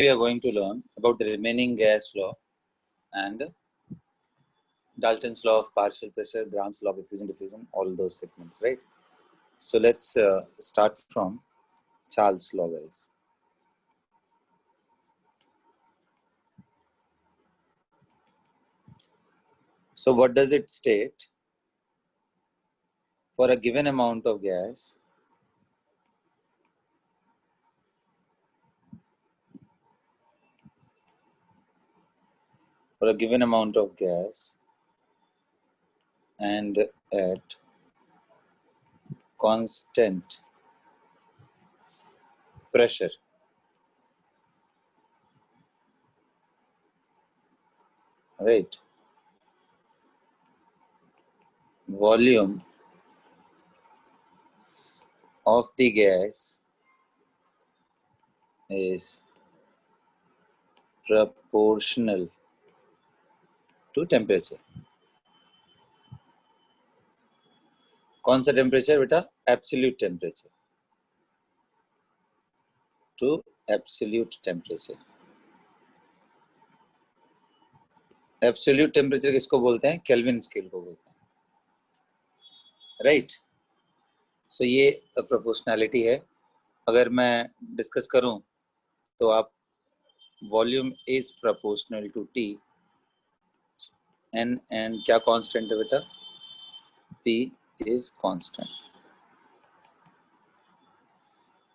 we are going to learn about the remaining gas law and Dalton's law of partial pressure, Grant's law of diffusion, all those segments, right? So let's start from Charles' law, guys. So what does it state? For a given amount of gas, and at constant pressure, right? Volume of the gas is proportional to temperature. कौन सा temperature बेटा? Absolute temperature to absolute temperature. Absolute temperature किसको बोलते हैं? Kelvin scale को बोलते हैं, right? सो ये प्रोपोर्शनैलिटी है. अगर मैं डिस्कस करूं तो आप volume is proportional to T N, and क्या कांस्टेंट है बेटा? P is constant.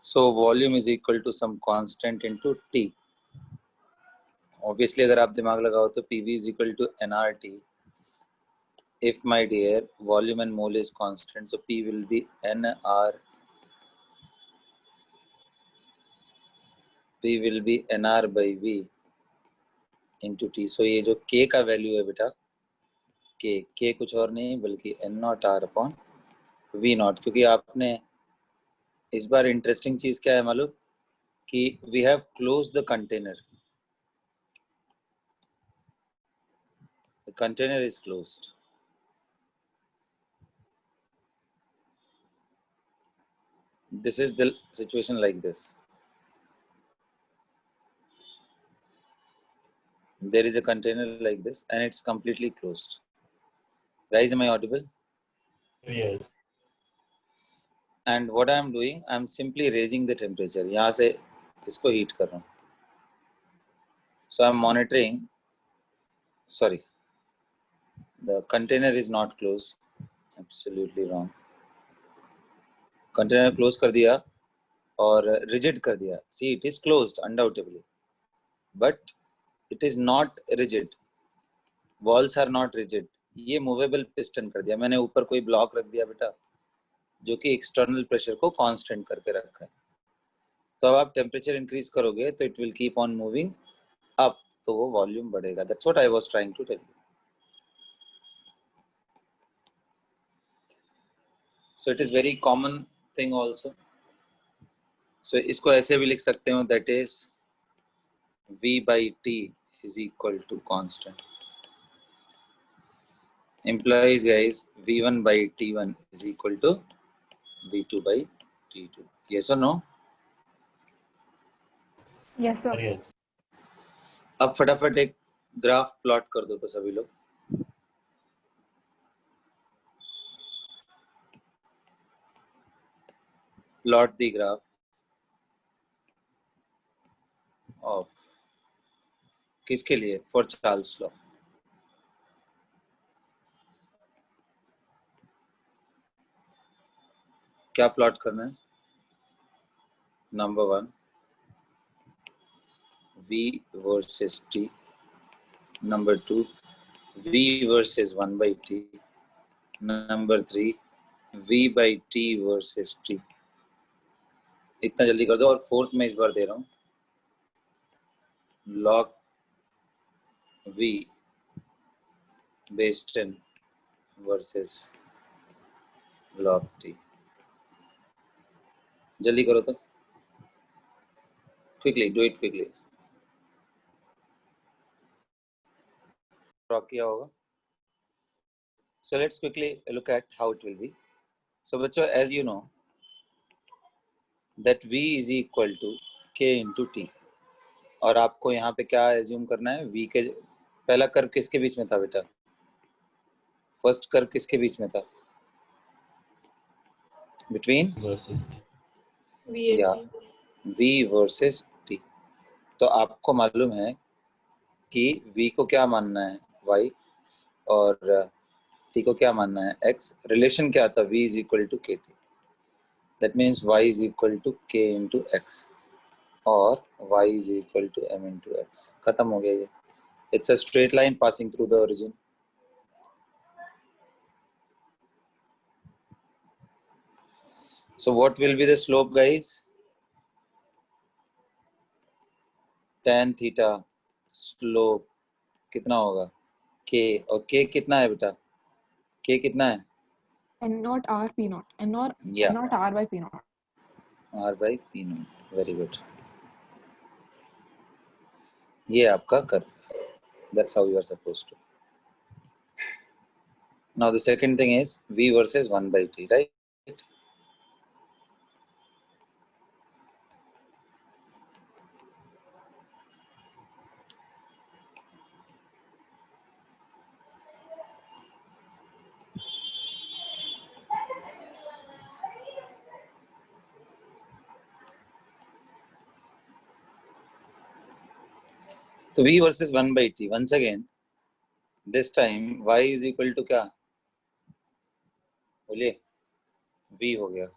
So volume is equal to some constant into T. Obviously अगर आप दिमाग लगाओ तो PV is equal to NRT. if my dear volume and mole is constant, so P will be NR by V into T. so ये जो K का value है बेटा, K कुछ और नहीं बल्कि N0R अपॉन V0. क्योंकि आपने इस बार इंटरेस्टिंग चीज क्या है मालूम? कि we have closed the container. The container is closed. This is the situation like this. There is a container like this and it's completely closed. Guys, am I audible? Yes. And what I am doing, I am simply raising the temperature. यहाँ से इसको heat कर रहा हूँ. So I am monitoring. Sorry, the container is not closed. Absolutely wrong. Container close कर दिया और rigid कर दिया. See, it is closed undoubtedly, but it is not rigid. Walls are not rigid. ये movable piston कर दिया. मैंने ऊपर कोई ब्लॉक रख दिया बेटा, जो कि एक्सटर्नल प्रेशर को कांस्टेंट करके रखा है. तो अब आप टेम्परेचर इंक्रीज करोगे तो it will keep on moving up, तो वो वॉल्यूम बढ़ेगा. That's what I was trying to tell you. So it is very common thing also. So इसको ऐसे भी लिख सकते हो, that is V by T is equal to constant. Implies guys V1 by T1 is equal to V2 by T2. Yes or no? Yes sir. Yes. अब फटाफट एक graph plot कर दो तो सभी लोग. प्लॉट द ग्राफ ऑफ किसके लिए? For Charles law. क्या प्लॉट करना है? Number 1 V versus T. Number 2 V versus 1 by T. Number 3 V by T versus T. इतना जल्दी कर दो. और फोर्थ में इस बार दे रहा हूँ log V base 10 versus log T. जल्दी करो तो. Quickly, do it quickly. Draw किया होगा. So let's quickly look at how it will be. So बच्चों, as you know that V is equal to K into T. और आपको यहाँ पे क्या एज्यूम करना है, v के पहला कर्व किसके बीच में था बेटा, फर्स्ट कर्व किसके बीच में था, बिटवीन या v वर्सेस t। तो आपको मालूम है कि v को क्या मानना है y और t को क्या मानना है x। रिलेशन क्या था, v is equal to kt, that means y is equal to k into x और y is equal to m into x. खत्म हो गया ये। It's a straight line passing through the origin. So what will be the slope guys? tan theta slope कितना होगा, k, और k कितना है बेटा, k कितना है, n naught r p naught, n naught r by p naught, r by p naught। Very good, ये आपका curve, that's how you are supposed to। Now the second thing is v versus 1 by t, right? तो v versus 1 by t, once again this time y is equal to क्या, बोलिए, v हो गया,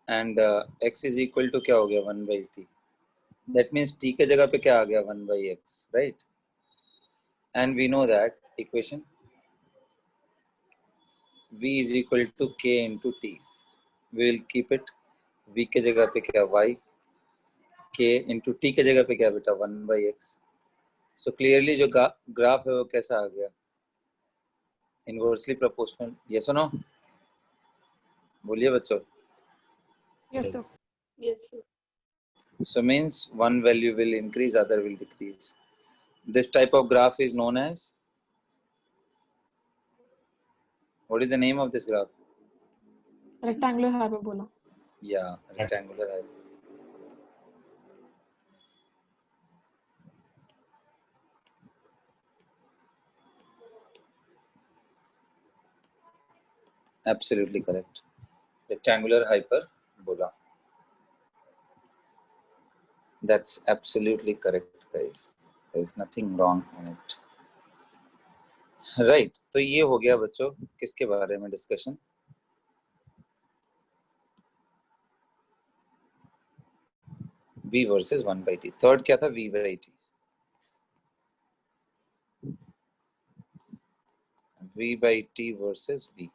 and x is equal to क्या हो गया, 1 by t। that means t के जगह पे क्या आ गया, 1 by x, right? and we know that equation v is equal to k into t, we will keep it, v के जगह पे क्या, y, k into t के जगह पे क्या बेटा, 1 by x। so clearly जो ग्राफ है वो कैसा आ गया, inversely proportional. yes or no, बोलिए बच्चों। yes sir, Yes, sir. so means one value will increase, other will decrease. This type of graph is known as, what is the name of this graph? rectangular hyperbola, yeah, rectangular hyperbola। absolutely correct, rectangular hyperbola, that's absolutely correct guys, there is nothing wrong in it, right? तो ये हो गया बच्चों किसके बारे में discussion, v versus 1 by t। Third क्या था, v by t, v by t versus v।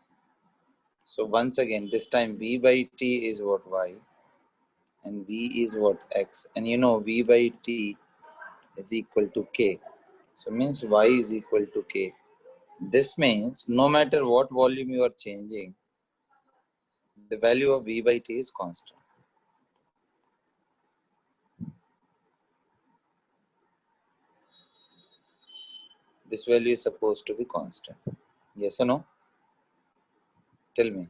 so once again this time v by t is what, y, and v is what, x, and you know v by t is equal to k, so means y is equal to k। this means no matter what volume you are changing, the value of v by t is constant। this value is supposed to be constant, yes or no, tell me।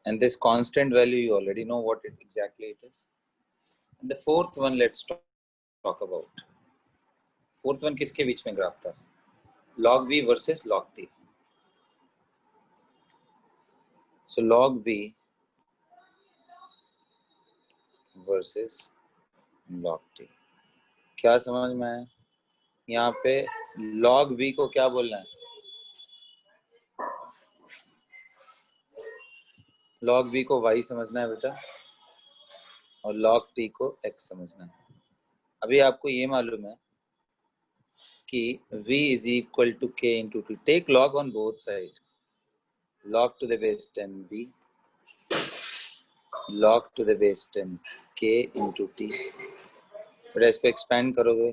and this constant value you already know what it exactly it is। and the fourth one, let's talk about fourth one, किसके बीच में graph था, log v versus log t। so log v versus log t, क्या समझ में आया, यहाँ पे log v को क्या बोलना है, log v को y समझना है बेटा, और log t को x समझना है। अभी आपको ये मालूम है कि v is equal to k into t, take log on both sides, log to the base 10v, log to the base 10 k into t। बेटा इसको एक्सपेंड करोगे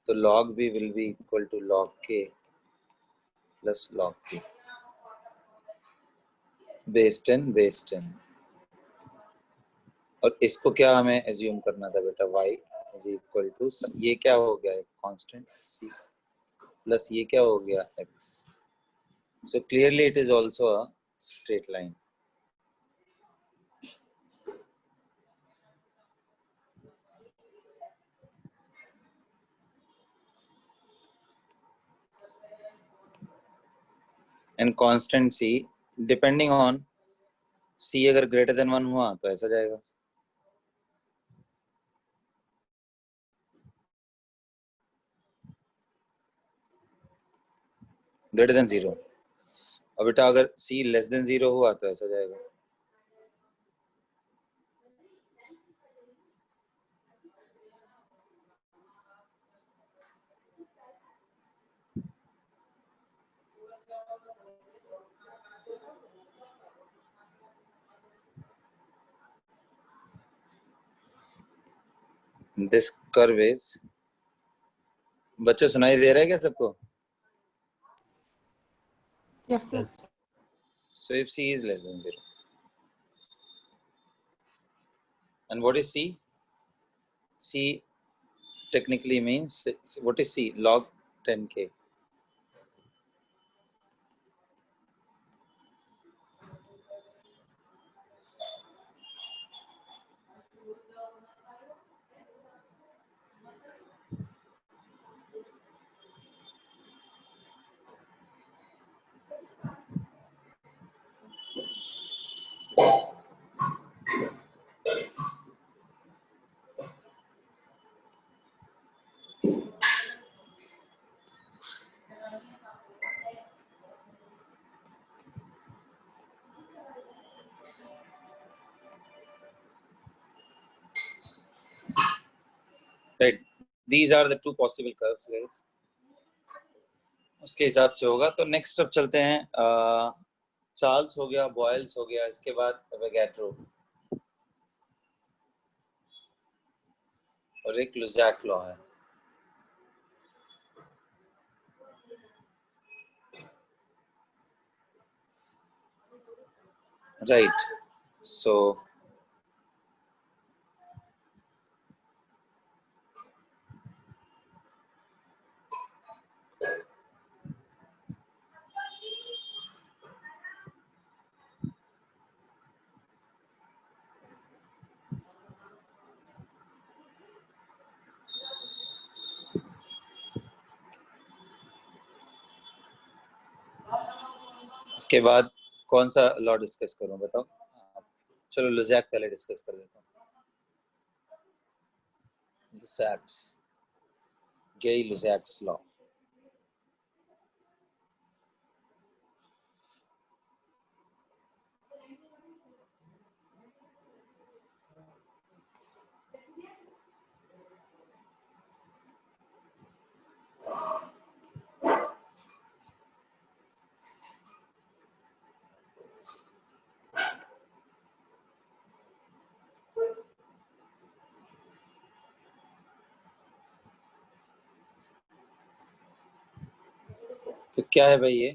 तो log v will be equal to log k plus log t, base 10। और इसको क्या हमें assume करना था बेटा, y is equal to, ये क्या हो गया है, कांस्टेंट c, प्लस ये क्या हो गया, x। so clearly it is also a straight line। And constant C depending on C अगर ग्रेटर देन 1 हुआ तो ऐसा जाएगा, ग्रेटर देन 0। और बेटा अगर सी लेस देन 0 हुआ तो ऐसा जाएगा। दिस कर्व इज, बच्चों सुनाई दे रहा है क्या सबको? Yes, sir. Yes. So if c is less than 0, and what is c? C technically means, what is c? Log 10k. Right, these are the two possible curves guys. उसके हिसाब से होगा। तो नेक्स्ट अब चलते हैं, चार्ल्स हो गया, बॉयल्स हो गया, इसके बाद एवोगैड्रो और एक लुज़ैक लॉ है। राइट, सो इसके बाद कौन सा लॉ डिस्कस करूं बताओ? चलो लुज़ैक पहले डिस्कस कर देता हूँ। लुज़ैक्स, गई-लुज़ैक्स लॉ। तो क्या है भाई ये?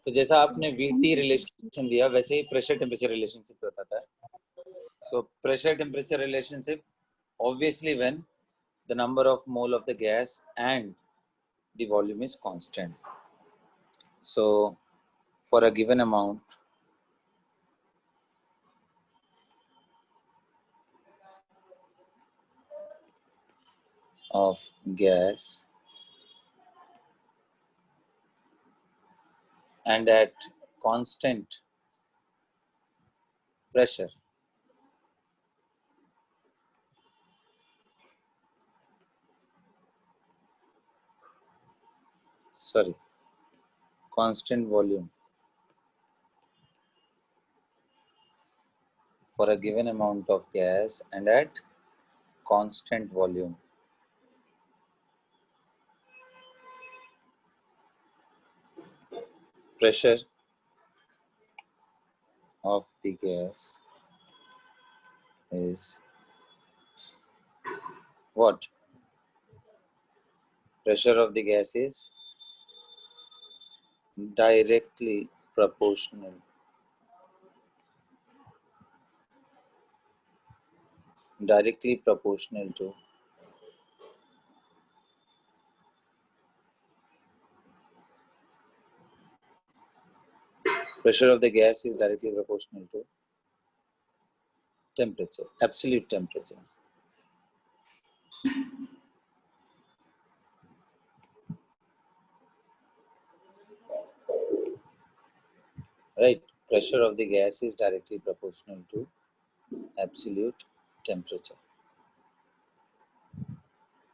तो जैसा आपने VT रिलेशन दिया वैसे ही प्रेशर टेम्परेचर रिलेशनशिप बताता है। So pressure temperature relationship obviously when the number of mole of the gas and the volume is constant. So for a given amount of gas and at constant pressure, sorry, constant volume for a given amount of gas and at constant volume, pressure of the gas is what? Pressure of the gas is directly proportional to pressure of the gas is directly proportional to temperature, absolute temperature. right? Pressure of the gas is directly proportional to absolute temperature,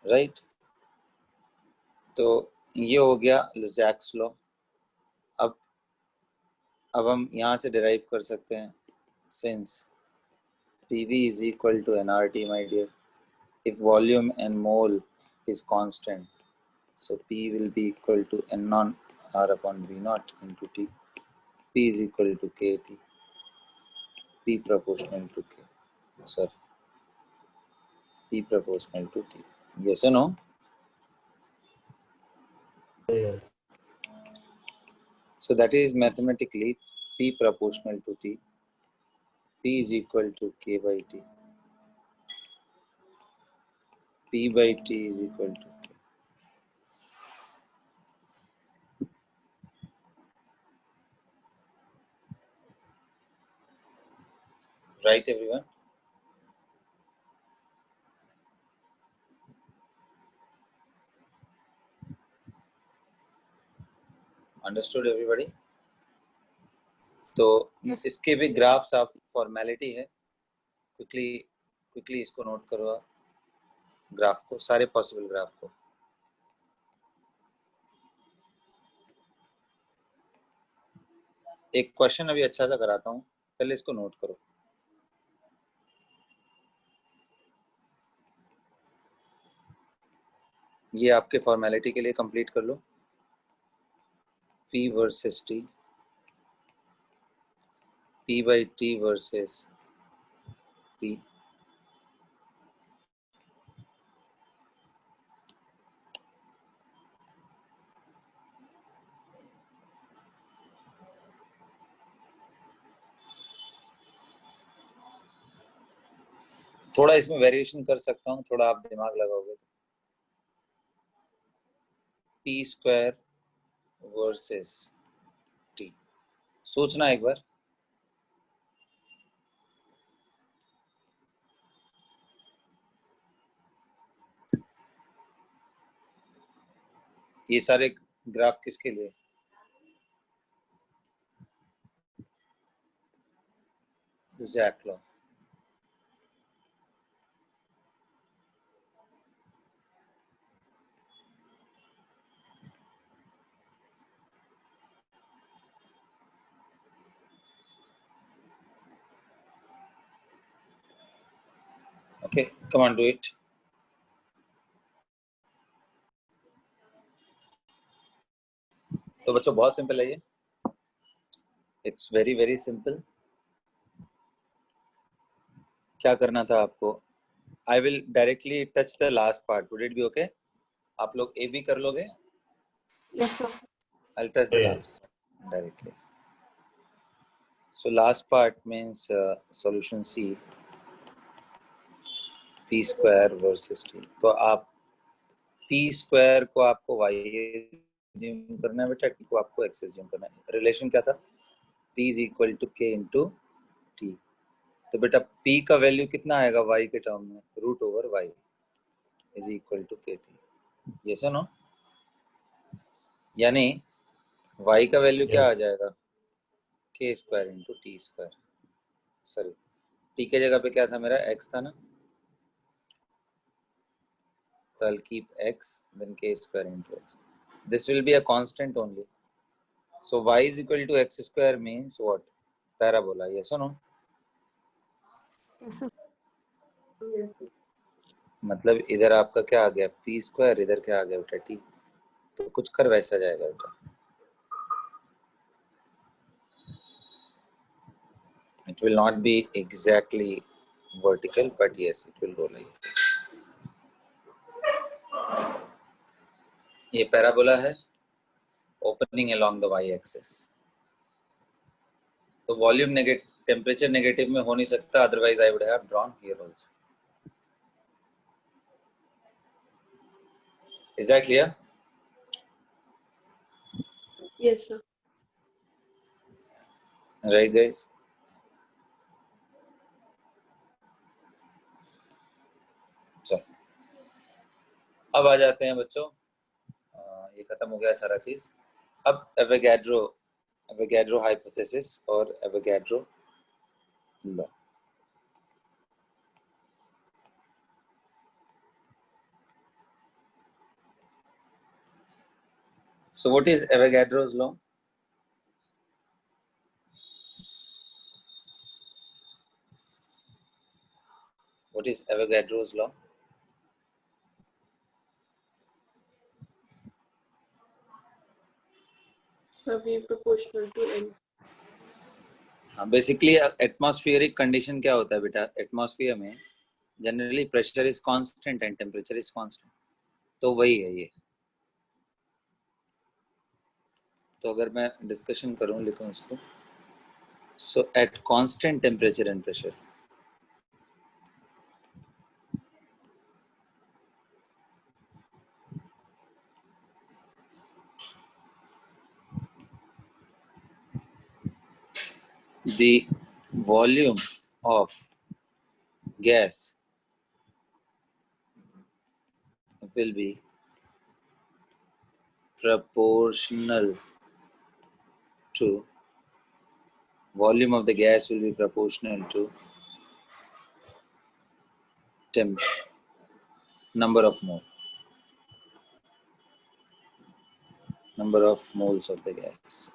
right? तो ये हो गया लिज़ैक्स law. अब हम यहाँ से derive कर सकते हैं, since PV is equal to nRT, my dear. If volume and mole is constant, so P will be equal to N non R upon V naught into T. P is equal to KT. P proportional to K. Sorry, P proportional to T. Yes or no? Yes. So that is mathematically P proportional to T. P is equal to K by T. P by T is equal to K. Right, everyone? Understood, everybody? तो Yes. इसके भी graphs आप formality है, quickly इसको note करो आप, graph को, सारे पॉसिबल ग्राफ को। एक क्वेश्चन अभी अच्छा सा कराता हूँ, पहले इसको नोट करो। ये आपके फॉर्मेलिटी के लिए कंप्लीट कर लो। P versus T, P by T versus P, थोड़ा इसमें वेरिएशन कर सकता हूँ, थोड़ा आप दिमाग लगाओगे। P स्क्वायर वर्सेस T, सोचना एक बार। ये सारे ग्राफ किसके लिए? Jacques law. Okay, come on, do it. तो बच्चों बहुत सिंपल है ये, इट्स वेरी वेरी सिंपल। क्या करना था आपको? I will directly touch the last part, would it be okay? आप लोग ए बी कर लोगे? Yes, sir. I'll touch the Yes. last directly. So last part means solution C, P square versus T. तो आप P square को आपको Y assume करना है बेटा, T को आपको X assume करना है। रिलेशन क्या था? P is equal to K into T. तो बेटा P का वैल्यू कितना आएगा Y के टर्म में? Root over Y is equal to KT. Yes or no? यानी Y का वैल्यू क्या आ Yes. जाएगा? K square into T square. Sorry, T के जगह पे क्या था मेरा? X था ना, so I'll keep X, then K square into X. This will be a constant only. So Y is equal to X square means what? Parabola. Yes or no? Yes, sir. मतलब इधर आपका क्या आ गया? P square, इधर क्या आ गया बेटा? T। तो कुछ कर वैसा जाएगा बेटा। It will not be exactly vertical, but yes, it will go like this. ये पैराबोला है, opening along the y axis. तो वॉल्यूम नेगेटिव, टेम्परेचर नेगेटिव में हो नहीं सकता, otherwise I would have drawn here also. Is that clear? Yes, sir. Right guys? चलो अब आ जाते हैं बच्चों, ये खत्म हो गया सारा चीज। अब Avogadro Avogadro hypothesis or Avogadro law. So what is Avogadro's law? What is Avogadro's law? So V proportional to N. हाँ, बेसिकली एटमॉस्फेरिक कंडीशन क्या होता है बेटा? एटमॉस्फेयर में generally pressure is constant and temperature is constant, तो वही है ये। तो अगर मैं डिस्कशन करूं, लिखूं इसको, so at constant temperature and pressure the volume of gas will be proportional to volume of the gas will be proportional to temp number of moles of the gas.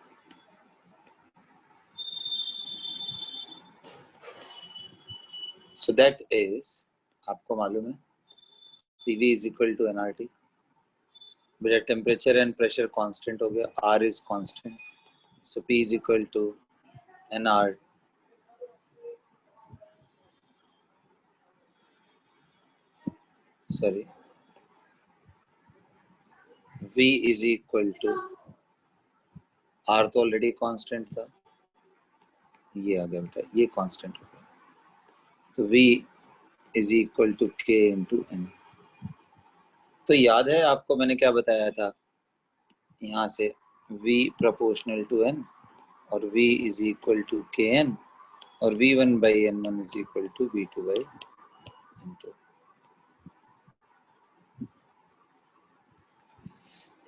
So that is, आपको मालूम है PV is equal to nRT, बेटा temperature and pressure constant हो गया, R is constant, so P is equal to nR sorry V is equal to R तो already constant था, ये आ गया बेटा, ये कांस्टेंट हो गया, तो V is equal to K into N। तो याद है आपको मैंने क्या बताया था, यहाँ से V proportional to N और V is equal to Kn और V1 by N1 is equal to V2 by N2।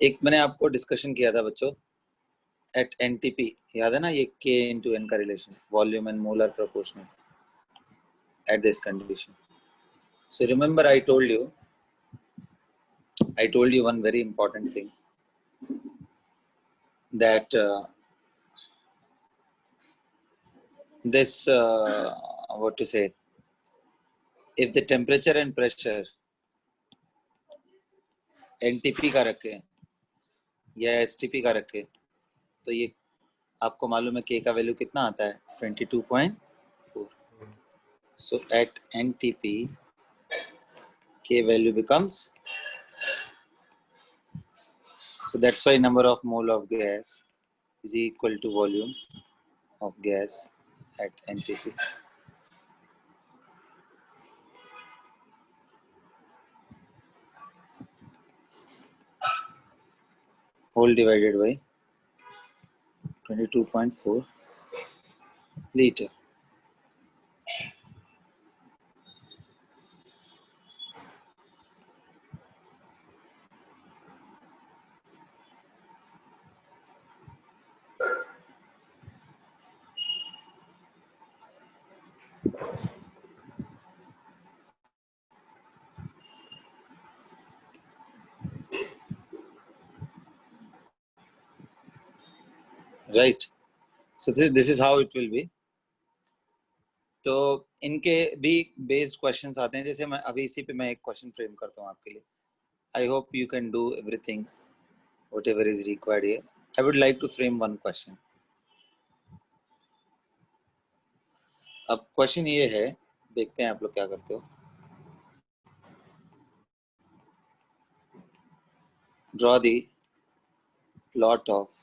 एक मैंने आपको डिस्कशन किया था बच्चों एट NTP, याद है ना, ये K into N का relation, volume and molar proportional at this condition. So remember I told you one very important thing, that this what to say, if the temperature and pressure NTP का रखे या STP का रखे, तो ये आपको मालूम है K का वैल्यू कितना आता है, 22.4। So at NTP K value becomes, so that's why number of mole of gas is equal to volume of gas at NTP. Whole divided by 22.4 liter. Right. So this is how it will be. तो इनके भी based questions आते हैं, जैसे मैं अभी इसी पे मैं एक क्वेश्चन फ्रेम करता हूँ आपके लिए। I hope you can do everything whatever is required here. I would like to frame one question. अब क्वेश्चन ये है, देखते हैं आप लोग क्या करते हो। Draw the plot of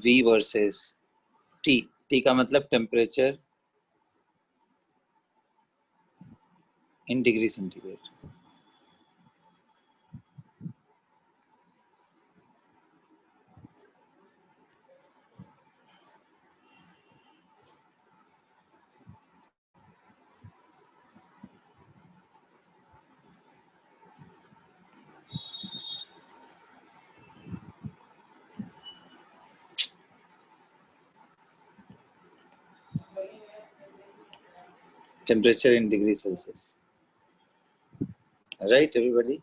V versus T। T का मतलब temperature in degree centigrade. temperature in degrees Celsius. Right, everybody?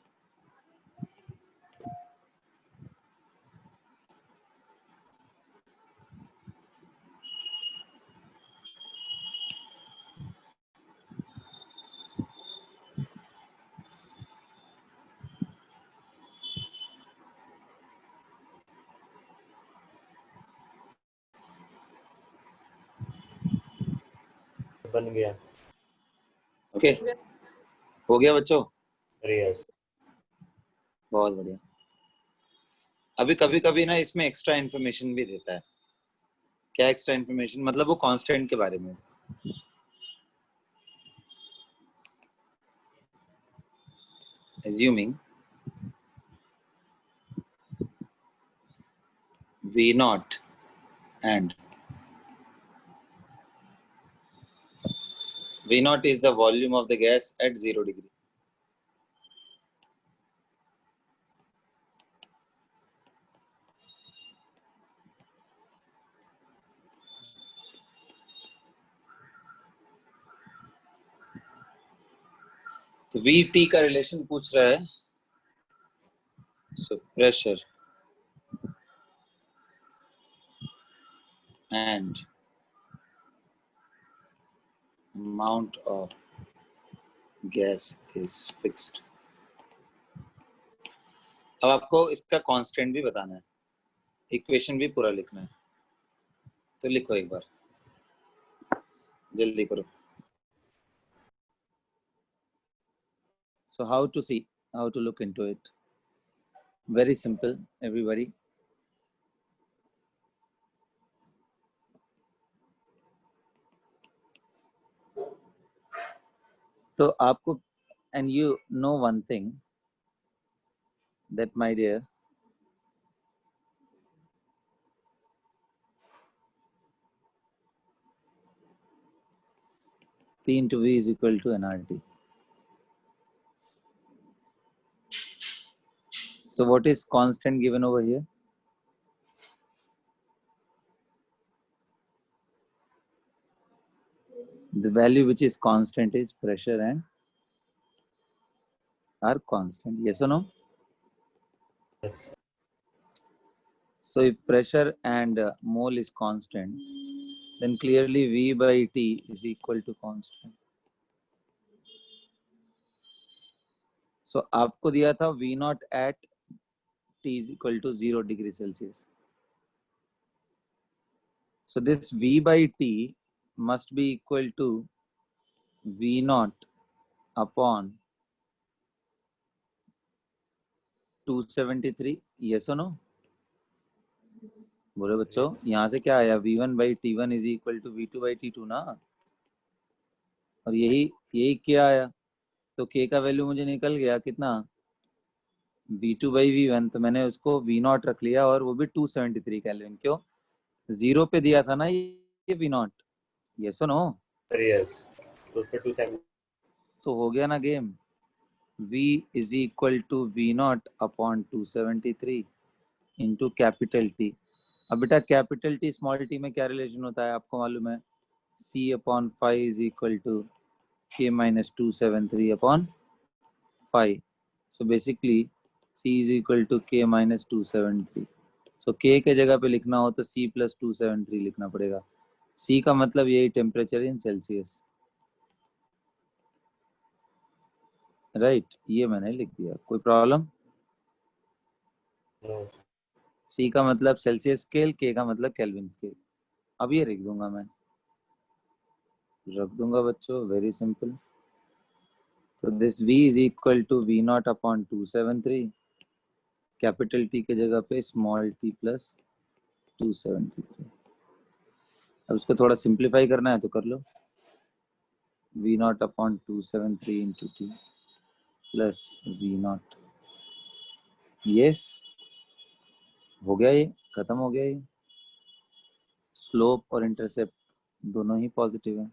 बन गया। ओके, हो गया बच्चों? यस, बहुत बढ़िया। अभी कभी कभी ना इसमें एक्स्ट्रा इन्फॉर्मेशन भी देता है। क्या एक्स्ट्रा इन्फॉर्मेशन? मतलब वो कांस्टेंट के बारे में। Assuming V naught and V naught is the volume of the gas at 0 degree. तो VT का रिलेशन पूछ रहा है। So pressure and amount of gas is fixed. अब आपको इसका कांस्टेंट भी बताना है, इक्वेशन भी पूरा लिखना है। तो लिखो एक बार, जल्दी करो। So how to see, how to look into it? Very simple, everybody. तो आपको, and you know one thing, that my dear, P into V is equal to nRT. So what is constant given over here? The value which is constant is pressure and are constant. Yes or no? yes. So if pressure and mole is constant, then clearly V by T is equal to constant. So आपको दिया था V naught at T is equal to 0 degree Celsius. So this V by T must be equal to V naught upon 273. Yes or no? बोले बच्चों, यहाँ से क्या आया? V1 by T1 is equal to V2 by T2 ना? और यही क्या आया? तो K का वैल्यू मुझे निकल गया कितना? V2 by V1, तो मैंने उसको V नॉट रख लिया और वो भी 273 केल्विन। क्यों? 0 पे दिया था ना ये V नॉट। यस और नो? यस, तो उस पे 270। तो हो गया ना game. V is equal to V naught upon 273 into capital T। अब बेटा कैपिटल T स्मॉल t में क्या रिलेशन होता है आपको मालूम है? C upon 5 is equal to K minus 273 upon 5. So basically C is equal to K minus 273. So K के जगह पे लिखना हो तो C plus 273 लिखना पड़ेगा। C का मतलब यही टेम्परेचर इन सेल्सियस, राइट? ये मैंने लिख दिया, कोई प्रॉब्लम? नो, C का मतलब सेल्सियस स्केल, K का मतलब केल्विन स्केल। अब ये लिख दूंगा मैं, रख दूंगा बच्चों, वेरी सिंपल। तो this V is equal to V naught upon 273, capital T के जगह पे स्मॉल t प्लस 273। अब इसको थोड़ा सिंप्लीफाई करना है तो कर लो। V naught upon 273 into T plus V naught। Yes, हो गया, ये खत्म हो गया। ये स्लोप और इंटरसेप्ट दोनों ही पॉजिटिव है,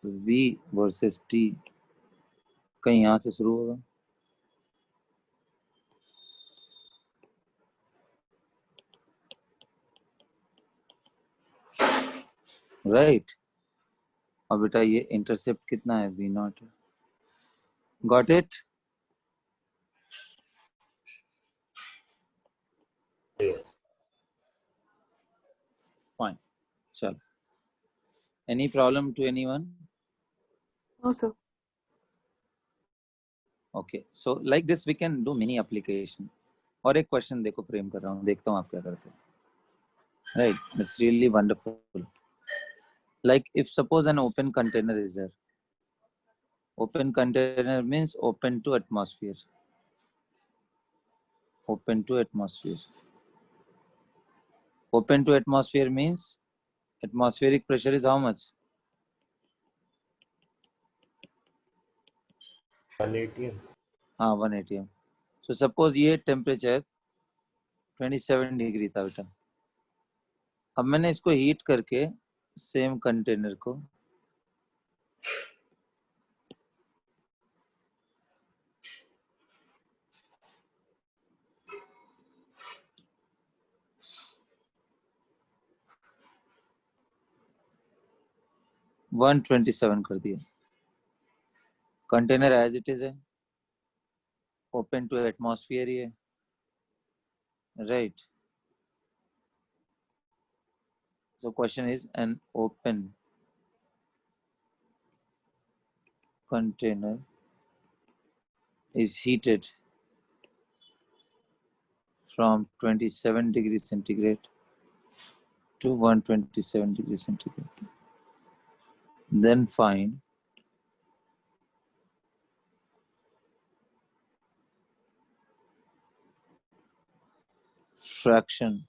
तो V वर्सेस T कहीं यहाँ से शुरू होगा। राइट, और बेटा ये इंटरसेप्ट कितना है v naught. Got it. Yes. Fine. चलो. Any problem to anyone? No, sir. Okay. So like this we can do mini application. और एक क्वेश्चन देखो फ्रेम कर रहा हूँ, देखता हूँ आप क्या करते हो. Right. It's really wonderful. Like if suppose an open container is there. Open container means open to atmosphere. Open to atmosphere. Open to atmosphere means atmospheric pressure is how much? 180. हाँ 1 atm. So suppose ये temperature 27 degree था बेटा. अब मैंने इसको heat करके same container को one 127 कर दिया. कंटेनर एज इट इज है, ओपन टू एटमॉस्फेयर ही है. Right. So question is, an open container is heated from 27 degrees centigrade to 127 degrees centigrade. Then find fraction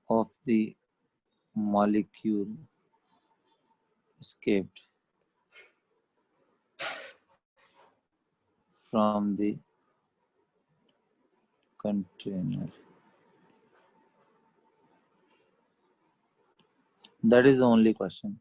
of the molecule escaped from the container. That is the only question.